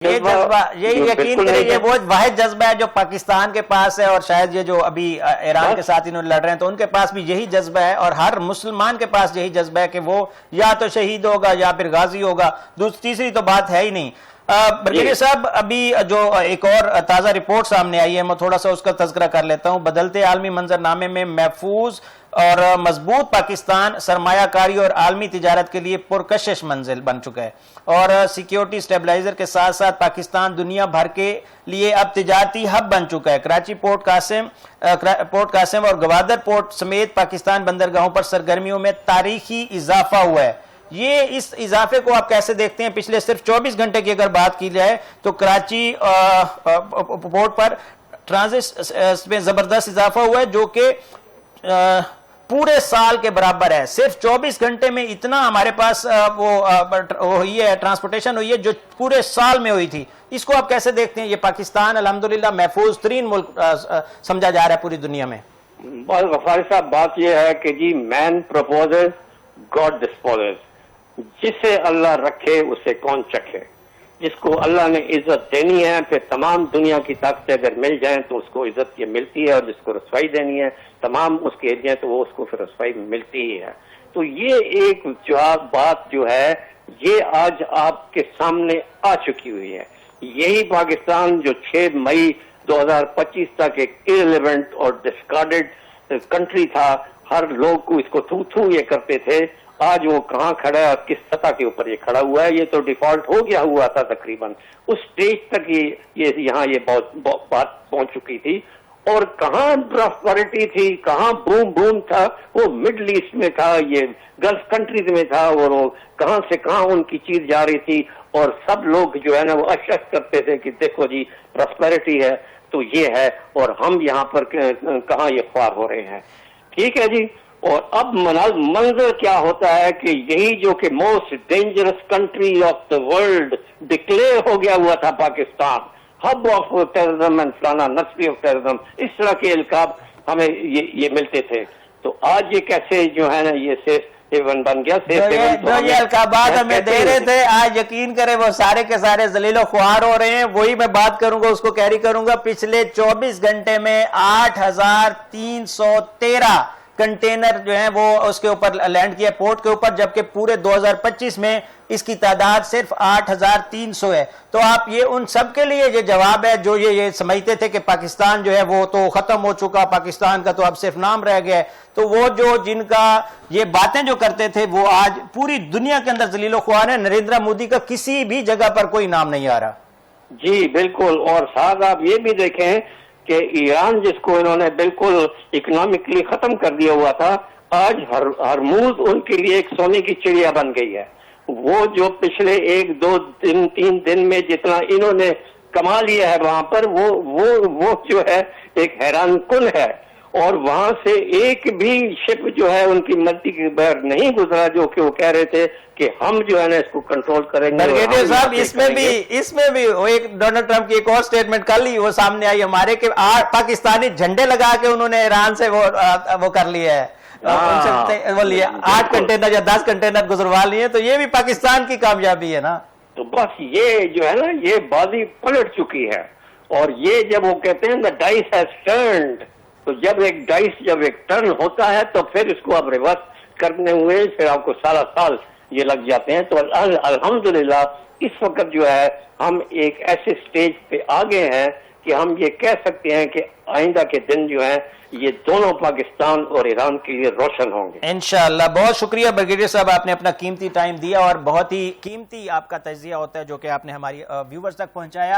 یہ جذبہ یہی یقین کریں یہ وہ واحد جذبہ ہے جو پاکستان کے پاس ہے، اور شاید یہ جو ابھی ایران کے ساتھ انہوں نے لڑ رہے ہیں تو ان کے پاس بھی یہی جذبہ ہے، اور ہر مسلمان کے پاس یہی جذبہ ہے کہ وہ یا تو شہید ہوگا یا پھر غازی ہوگا، تیسری تو بات ہے ہی نہیں۔ برگیڈیئر صاحب، ابھی جو ایک اور تازہ رپورٹ سامنے آئی ہے میں تھوڑا سا اس کا تذکرہ کر لیتا ہوں۔ بدلتے عالمی منظر نامے میں محفوظ اور مضبوط پاکستان سرمایہ کاری اور عالمی تجارت کے لیے پرکشش منزل بن چکا ہے، اور سیکیورٹی سٹیبلائزر کے ساتھ ساتھ پاکستان دنیا بھر کے لیے اب تجارتی ہب بن چکا ہے۔ کراچی پورٹ قاسم اور گوادر پورٹ سمیت پاکستان بندرگاہوں پر سرگرمیوں میں تاریخی اضافہ ہوا ہے۔ یہ اس اضافے کو آپ کیسے دیکھتے ہیں؟ پچھلے صرف 24 گھنٹے کی اگر بات کی جائے تو کراچی پورٹ پر ٹرانزٹ میں زبردست اضافہ ہوا ہے جو کہ پورے سال کے برابر ہے۔ صرف 24 گھنٹے میں اتنا ہمارے پاس وہ ہوئی ہے، ٹرانسپورٹیشن ہوئی ہے جو پورے سال میں ہوئی تھی۔ اس کو آپ کیسے دیکھتے ہیں؟ یہ پاکستان الحمدللہ محفوظ ترین ملک سمجھا جا رہا ہے پوری دنیا میں۔ غفاری صاحب، بات یہ ہے کہ جی مین پروپوزز گاڈ ڈسپوزز، جسے اللہ رکھے اسے کون چکھے۔ جس کو اللہ نے عزت دینی ہے پھر تمام دنیا کی طاقتیں اگر مل جائیں تو اس کو عزت یہ ملتی ہے، اور جس کو رسوائی دینی ہے تمام اس کے ایریا تو وہ اس کو پھر رسوائی ملتی ہی ہے۔ تو یہ ایک بات جو ہے یہ آج آپ کے سامنے آ چکی ہوئی ہے۔ یہی پاکستان جو 6 مئی 2025 تک ایک irrelevant اور discarded کنٹری تھا، ہر لوگ کو اس کو تھو یہ کرتے تھے، آج وہ کہاں کھڑا ہے اور کس سطح کے اوپر یہ کھڑا ہوا ہے۔ یہ تو ڈیفالٹ ہو گیا ہوا تھا تقریباً، اس سٹیج تک یہاں یہ بات پہنچ چکی تھی۔ اور کہاں پراسپیرٹی تھی، کہاں بوم تھا، وہ مڈل ایسٹ میں تھا، یہ گلف کنٹریز میں تھا، اور وہ کہاں سے کہاں ان کی چیز جا رہی تھی، اور سب لوگ جو ہے نا وہ اشک کرتے تھے کہ دیکھو جی پراسپیرٹی ہے تو یہ ہے، اور ہم یہاں پر کہاں یہ خوار ہو رہے ہیں۔ ٹھیک ہے جی۔ اور اب منظر کیا ہوتا ہے کہ یہی جو کہ most dangerous country of the world declare ہو گیا ہوا تھا Pakistan, hub of terrorism and فلانا نرسری آف ٹیررزم، اس طرح کے القاب ہمیں یہ ملتے تھے۔ تو آج یہ کیسے جو ہے نا یہ سیف ہیون بن گیا۔ جو یہ القابات ہمیں دے رہے تھے آج یقین کریں وہ سارے کے سارے ذلیل و خوار ہو رہے ہیں۔ وہی میں بات کروں گا، اس کو کیری کروں گا۔ پچھلے 24 گھنٹے میں 8313 کنٹینر جو ہیں وہ اس کے اوپر لینڈ کیا پورٹ کے اوپر، جبکہ پورے 2025 میں اس کی تعداد صرف 8300 ہے۔ تو آپ یہ ان سب کے لیے یہ جواب ہے جو یہ سمجھتے تھے کہ پاکستان جو ہے وہ تو ختم ہو چکا، پاکستان کا تو اب صرف نام رہ گیا ہے۔ تو وہ جو جن کا یہ باتیں جو کرتے تھے وہ آج پوری دنیا کے اندر ذلیل و خوار ہیں۔ نریندر مودی کا کسی بھی جگہ پر کوئی نام نہیں آ رہا۔ جی بالکل۔ اور ساتھ آپ یہ بھی دیکھیں کہ ایران جس کو انہوں نے بالکل اکنامکلی ختم کر دیا ہوا تھا، آج ہرموز ان کے لیے ایک سونے کی چڑیا بن گئی ہے۔ وہ جو پچھلے 1 2 3 دن میں جتنا انہوں نے کما لیا ہے وہاں پر وہ جو ہے ایک حیران کن ہے، اور وہاں سے ایک بھی شپ جو ہے ان کی ملٹی کے بغیر نہیں گزرا، جو کہ وہ کہہ رہے تھے کہ ہم جو ہے نا اس کو کنٹرول کریں گے۔ برگیڈیئر صاحب، اس میں بھی ایک ڈونلڈ ٹرمپ کی ایک اور سٹیٹمنٹ کل ہی وہ سامنے آئی ہمارے کہ پاکستانی جھنڈے لگا کے انہوں نے ایران سے وہ کر لیا ہے، وہ لیے 8 کنٹینر یا 10 کنٹینر گزروا لیے، تو یہ بھی پاکستان کی کامیابی ہے نا۔ تو بس یہ جو ہے نا یہ بازی پلٹ چکی ہے، اور یہ جب وہ کہتے ہیں the dice has turned، تو جب ایک ٹرن ہوتا ہے تو پھر اس کو اب ریورس کرنے ہوئے پھر آپ کو سال یہ لگ جاتے ہیں۔ تو الحمدللہ اس وقت جو ہے ہم ایک ایسے سٹیج پہ آگے ہیں کہ ہم یہ کہہ سکتے ہیں کہ آئندہ کے دن جو ہیں یہ دونوں پاکستان اور ایران کے لیے روشن ہوں گے انشاءاللہ۔ بہت شکریہ برگیڈیئر صاحب، آپ نے اپنا قیمتی ٹائم دیا، اور بہت ہی قیمتی آپ کا تجزیہ ہوتا ہے جو کہ آپ نے ہماری ویورز تک پہنچایا۔